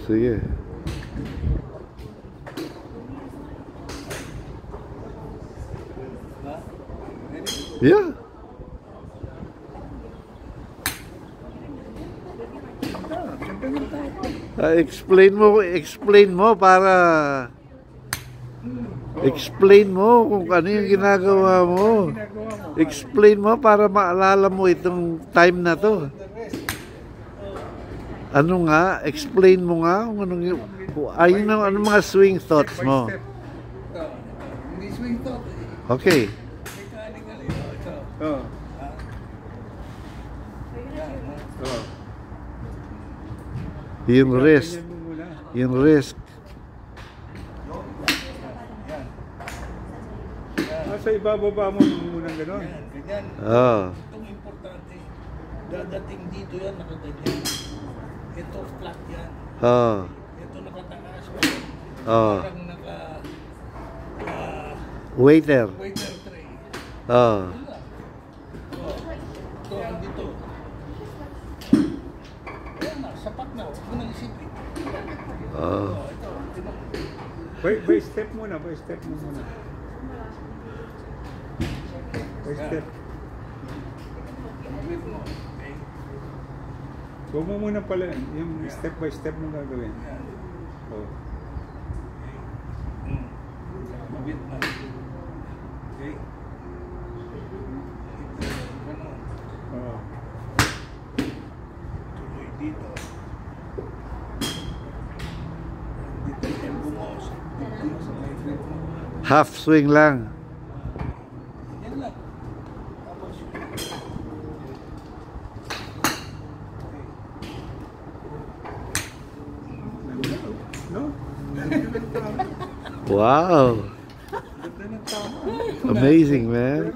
Sige. Yeah. Explain mo para explain mo kung ano yung ginagawa mo. Explain mo para maalala mo itong time na to. Ano nga? Explain mo nga kung anong mga swing thoughts mo. Hindi swing thought. Okay. Oh. Oh. Yung risk. Yung risk. Nasa ibababa mo muna gano'n. Ganyan. Oh. Itong importante. Dadating dito yan, nakaganyan. Ito flat yan. Oh. Ito nakataas. Oh. Parang naka... Waiter. waiter tray. Oh. Ito, dito. Ayan na, sapat na. Huwag mo nang isipin. Oh. Ito, By step muna, by step mo muna. By step. Gawin mo. Okay? Huwag mo muna pala, yung step by step mo gagawin. Ayan. Oh. Mabit na. Okay? Ganun. Oh. Tuloy dito. Dito yung bumos. Dito sa may flip mo. Half swing lang. Yan lang. Tapos yun. No? Wow. Ganda ng tama. Amazing, man.